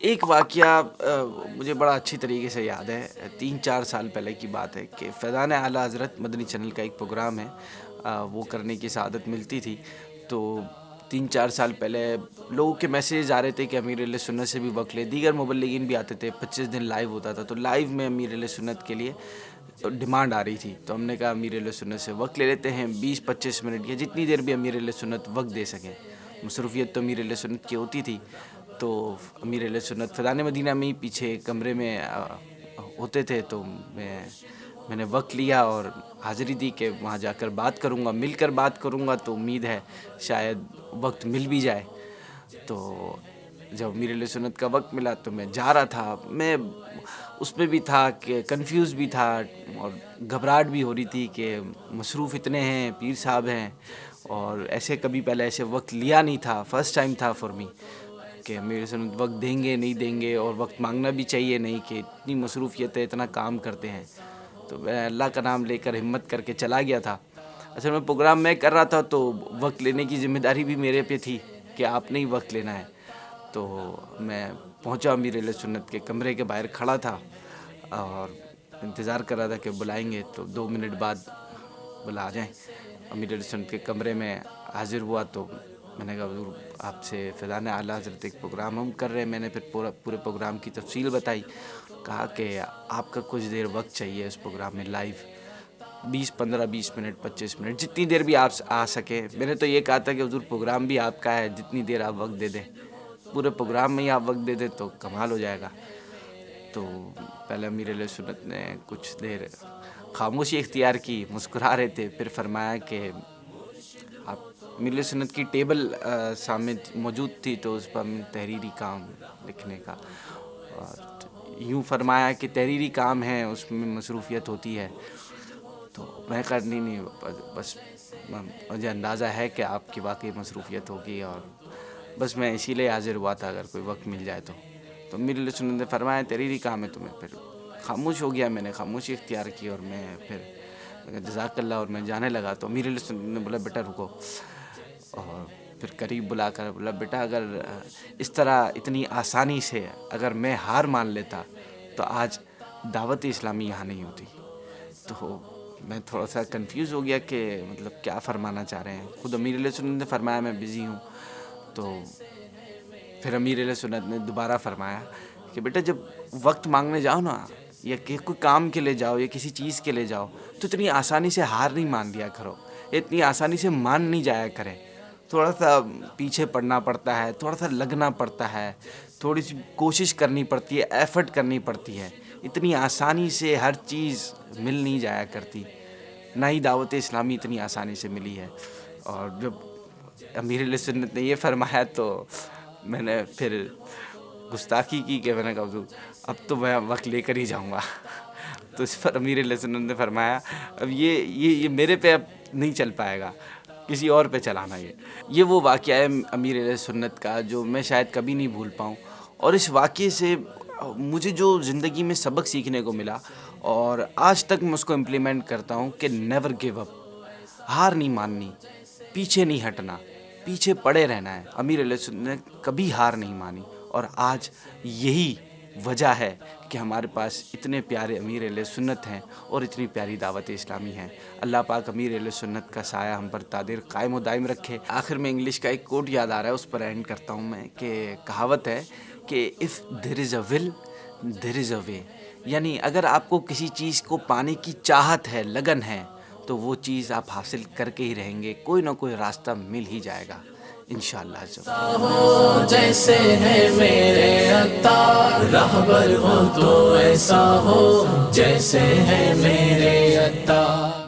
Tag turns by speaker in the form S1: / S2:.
S1: ایک واقعہ مجھے بڑا اچھی طریقے سے یاد ہے، 3-4 سال پہلے کی بات ہے کہ فیضان اعلیٰ حضرت مدنی چینل کا ایک پروگرام ہے، وہ کرنے کی سعادت ملتی تھی۔ تو 3-4 سال پہلے لوگوں کے میسیج آ رہے تھے کہ امیر اہل سنت سے بھی وقت لے، دیگر مبلغین بھی آتے تھے، 25 دن لائیو ہوتا تھا، تو لائیو میں امیر اہل سنت کے لیے ڈیمانڈ آ رہی تھی۔ تو ہم نے کہا امیر اہل سنت سے وقت لے لیتے ہیں، 20-25 منٹ یا جتنی دیر بھی امیر اہل سنت وقت دے سکیں۔ مصروفیت تو امیر اہل سنت کی ہوتی تھی، تو امیر اہل سنت فیضان مدینہ میں ہی پیچھے کمرے میں ہوتے تھے۔ تو میں نے وقت لیا اور حاضری دی کہ وہاں جا کر بات کروں گا، مل کر بات کروں گا، تو امید ہے شاید وقت مل بھی جائے۔ تو جب امیر اہل سنت کا وقت ملا تو میں جا رہا تھا، میں اس میں بھی تھا کہ کنفیوز بھی تھا اور گھبراہٹ بھی ہو رہی تھی کہ مصروف اتنے ہیں، پیر صاحب ہیں، اور ایسے کبھی پہلے ایسے وقت لیا نہیں تھا، فرسٹ ٹائم تھا فار می کہ امیر سنت وقت دیں گے نہیں دیں گے، اور وقت مانگنا بھی چاہیے نہیں کہ اتنی مصروفیت ہے، اتنا کام کرتے ہیں۔ تو میں اللہ کا نام لے کر ہمت کر کے چلا گیا تھا۔ اصل میں پروگرام میں کر رہا تھا، تو وقت لینے کی ذمہ داری بھی میرے پہ تھی کہ آپ نے ہی وقت لینا ہے۔ تو میں پہنچا، امیر اہل سنت کے کمرے کے باہر کھڑا تھا اور انتظار کر رہا تھا کہ بلائیں گے، تو 2 منٹ بعد بلا آ جائیں۔ امیر اہل سنت کے کمرے میں حاضر ہوا تو میں نے کہا حضور آپ سے فیضان اعلیٰ حضرت ایک پروگرام ہم کر رہے ہیں۔ میں نے پھر پورے پروگرام کی تفصیل بتائی، کہا کہ آپ کا کچھ دیر وقت چاہیے اس پروگرام میں لائیو، 15-20 منٹ 25 منٹ جتنی دیر بھی آپ آ سکیں۔ میں نے تو یہ کہا تھا کہ حضور پروگرام بھی آپ کا ہے، جتنی دیر آپ وقت دے دیں، پورے پروگرام میں ہی آپ وقت دے دیں تو کمال ہو جائے گا۔ تو پہلے امیر اہل سنت نے کچھ دیر خاموشی اختیار کی، مسکرا رہے تھے، پھر فرمایا کہ آپ امیر اہل سنت کی ٹیبل سامنے موجود تھی، تو اس پر تحریری کام لکھنے کا، اور یوں فرمایا کہ تحریری کام ہے، اس میں مصروفیت ہوتی ہے۔ تو میں کہا نہیں بس مجھے اندازہ ہے کہ آپ کی واقعی مصروفیت ہوگی، اور بس میں اسی لیے حاضر ہوا تھا اگر کوئی وقت مل جائے تو۔ تو امیر اہل سنت نے فرمایا تحریری کام ہے تمہیں، پھر خاموش ہو گیا، میں نے خاموشی اختیار کی، اور میں پھر جزاک اللہ، اور میں جانے لگا۔ تو امیر اہل سنت نے بولا بیٹا رکو، اور پھر قریب بلا کر بولا بیٹا اگر اس طرح اتنی آسانی سے اگر میں ہار مان لیتا تو آج دعوت اسلامی یہاں نہیں ہوتی۔ تو میں تھوڑا سا کنفیوز ہو گیا کہ مطلب کیا فرمانا چاہ رہے ہیں۔ خود امیر اہل سنت نے فرمایا میں بزی ہوں۔ تو پھر امیر اہل سنت نے دوبارہ فرمایا کہ بیٹا جب وقت مانگنے جاؤ نا، یا کہ کوئی کام کے لے جاؤ یا کسی چیز کے لے جاؤ، تو اتنی آسانی سے ہار نہیں مان لیا کرو، اتنی آسانی سے مان نہیں جایا کرے، تھوڑا سا پیچھے پڑنا پڑتا ہے، تھوڑا سا لگنا پڑتا ہے، تھوڑی سی کوشش کرنی پڑتی ہے، ایفرٹ کرنی پڑتی ہے، اتنی آسانی سے ہر چیز مل نہیں جایا کرتی، نہ ہی دعوت اسلامی اتنی آسانی سے ملی ہے۔ اور جب امیر اہل سنت نے یہ فرمایا تو میں نے پھر گستاخی کی کہ میں نے کہا حضور اب تو میں وقت لے کر ہی جاؤں گا۔ تو اس پر امیر علیہ سنت نے فرمایا اب یہ میرے پہ اب نہیں چل پائے گا، کسی اور پہ چلانا۔ یہ وہ واقعہ ہے امیر علیہ سنت کا جو میں شاید کبھی نہیں بھول پاؤں، اور اس واقعے سے مجھے جو زندگی میں سبق سیکھنے کو ملا، اور آج تک میں اس کو امپلیمنٹ کرتا ہوں کہ نیور گیو اپ، ہار نہیں ماننی، پیچھے نہیں ہٹنا، پیچھے پڑے رہنا ہے۔ امیر علیہ سنت نے کبھی ہار نہیں مانی، اور آج یہی وجہ ہے کہ ہمارے پاس اتنے پیارے امیر اہل سنت ہیں اور اتنی پیاری دعوت اسلامی ہے۔ اللہ پاک امیر اہل سنت کا سایہ ہم پر تا دیر قائم و دائم رکھے۔ آخر میں انگلش کا ایک کوٹ یاد آ رہا ہے، اس پر اینڈ کرتا ہوں میں، کہ کہاوت ہے کہ if there is a will there is a way، یعنی اگر آپ کو کسی چیز کو پانے کی چاہت ہے، لگن ہے، تو وہ چیز آپ حاصل کر کے ہی رہیں گے، کوئی نہ کوئی راستہ مل ہی جائے گا انشاءاللہ۔
S2: ہو جیسے ہے میرے عطار، رہبر ہو تو ایسا ہو جیسے ہے میرے عطار۔